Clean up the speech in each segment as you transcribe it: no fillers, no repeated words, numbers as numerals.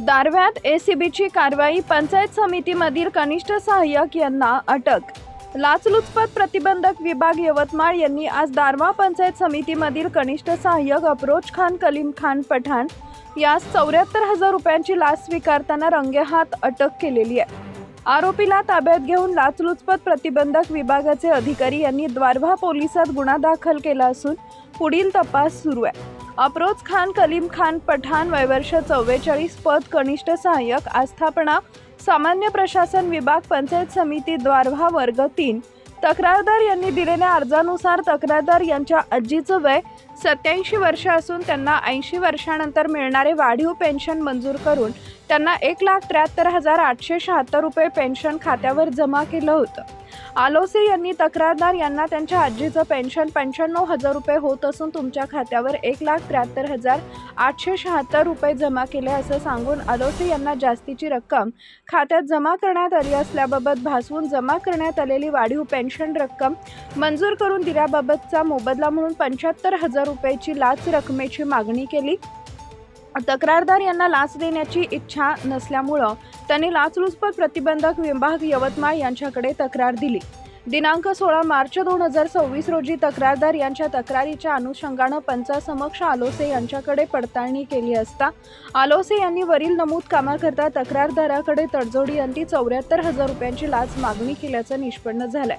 दारव्यात एसीबीची कारवाई, पंचायत समितीमधील कनिष्ठ सहाय्यक यांना अटक। लाचलुचपत प्रतिबंधक विभाग यवतमाळ यांनी आज दारवा पंचायत समितीमधील कनिष्ठ सहाय्यक अफरोज खान कलीम खान पठाण यास 74,000 रुपयांची लाच स्वीकारताना रंगेहात अटक केलेली आहे। आरोपीला ताब्यात घेऊन लाचलुचपत प्रतिबंधक विभागाचे अधिकारी यांनी दारवा पोलिसात गुन्हा दाखल केला असून पुढील तपास सुरू आहे। अफरोज खान कलीम खान पठाण वय वर्ष 44, पद कनिष्ठ सहाय्यक, आस्थापना सामान्य प्रशासन विभाग, पंचायत समिती दारवा, वर्ग 3। तक्रारदार यांनी दिलेल्या अर्जानुसार तक्रारदार यांच्या आजीचं वय 87 वर्ष असून त्यांना 80 वर्षानंतर मिळणारे वाढीव पेन्शन मंजूर करून त्यांना 1,73,876 रुपये पेन्शन खात्यावर जमा केलं होतं। आलोसे यांनी तक्रारदार यांना त्यांच्या आजीचं पेन्शन 95,000 रुपये होत असून तुमच्या खात्यावर 1,73,876 रुपये जमा केले असं सांगून आलोसे यांना जास्तीची रक्कम खात्यात जमा करण्यात आली असल्याबाबत भासवून जमा करण्यात आलेली वाढीव पेन्शन रक्कम मंजूर करून दिल्याबाबतचा मोबदला म्हणून 75,000 रुपयाची लाच रकमेची मागणी केली। तक्रारदार यांना लाच देण्याची इच्छा नसल्यामुळे त्यांनी लाचलुचपत प्रतिबंधक विभाग यवतमाळ यांच्याकडे तक्रार दिली। दिनांक 16 मार्च 2026 रोजी तक्रारदार यांच्या तक्रारीच्या अनुषंगाने पंचासमक्ष आलोसे यांच्याकडे पडताळणी केली असता आलोसे यांनी वरील नमूद कामाकरता तक्रारदाराकडे तडजोडी अंती 74,000 रुपयांची लाच मागणी केल्याचं निष्पन्न झालंय।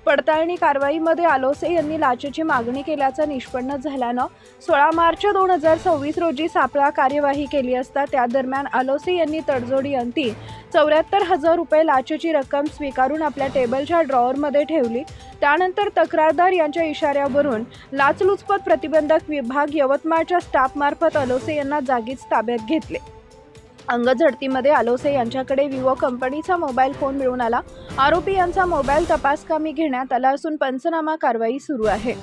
पडताळणी कारवाईमध्ये आलोसे यांनी लाचेची मागणी केल्याचं निष्पन्न झाल्यानं 16 मार्च 2026 रोजी सापळा कार्यवाही केली असता त्या दरम्यान आलोसे यांनी तडजोडी अंती 74,000 रुपये लाचेची रक्कम स्वीकारून आपल्या टेबलच्या ड्रॉवरमध्ये ठेवली। त्यानंतर तक्रारदार यांच्या इशाऱ्यावरून लाचलुचपत प्रतिबंधक विभाग यवतमाळच्या स्टाफमार्फत आलोसे यांना जागीच ताब्यात घेतले। अंगझडतीमध्ये आलोसे यांच्याकडे विवो कंपनीचा मोबाईल फोन मिळून आला। आरोपी यांचा मोबाईल तपासकामी घेण्यात आला असून पंचनामा कारवाई सुरू आहे।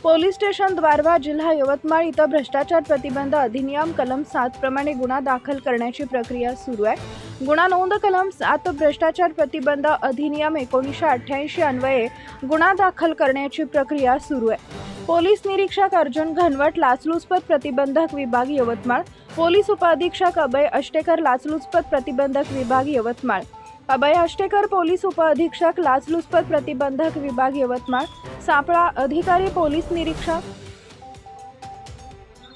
पोलीस स्टेशन दारवा, जिल्हा यवतमाळ इथं भ्रष्टाचार प्रतिबंध अधिनियम कलम 7 प्रमाणे गुन्हा दाखल करण्याची प्रक्रिया सुरू आहे। गुन्हा नोंद कलम 7 भ्रष्टाचार प्रतिबंध अधिनियम 1988 अन्वये गुन्हा दाखल करण्याची प्रक्रिया सुरू आहे। पोलीस निरीक्षक अर्जुन घनवट, लाचलुचपत प्रतिबंधक विभाग यवतमाळ। पोलीस उपअधीक्षक अभय अष्टेकर, लाचलुचपत प्रतिबंधक विभाग यवतमाळ। अभय अष्टेकर, पोलीस उपअधीक्षक, लाचलुचपत प्रतिबंधक विभाग यवतमाळ। सापळा अधिकारी पोलीस निरीक्षक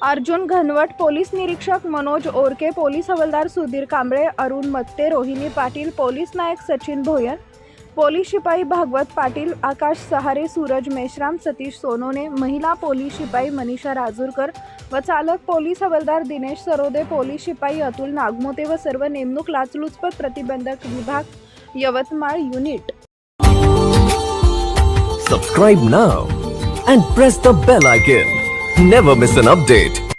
अर्जुन घनवट, पोलीस निरीक्षक मनोज ओरके, पोलीस हवालदार सुधीर कांबळे, अरुण मत्ते, रोहिणी पाटील, पोलीस नायक सचिन भोयर, पोलीस शिपाई भागवत पाटील, आकाश सहारे, सूरज मेश्राम, सतीश सोनोने, महिला पोलीस शिपाई मनीषा राजूरकर व चालक पोलीस हवालदार दिनेश सरोदे, पोलीस शिपाई अतुल नागमोते व सर्व नेमणूक लाचलुचपत प्रतिबंधक विभाग Yavatmal unit. Subscribe now and press the bell icon. Never miss an update.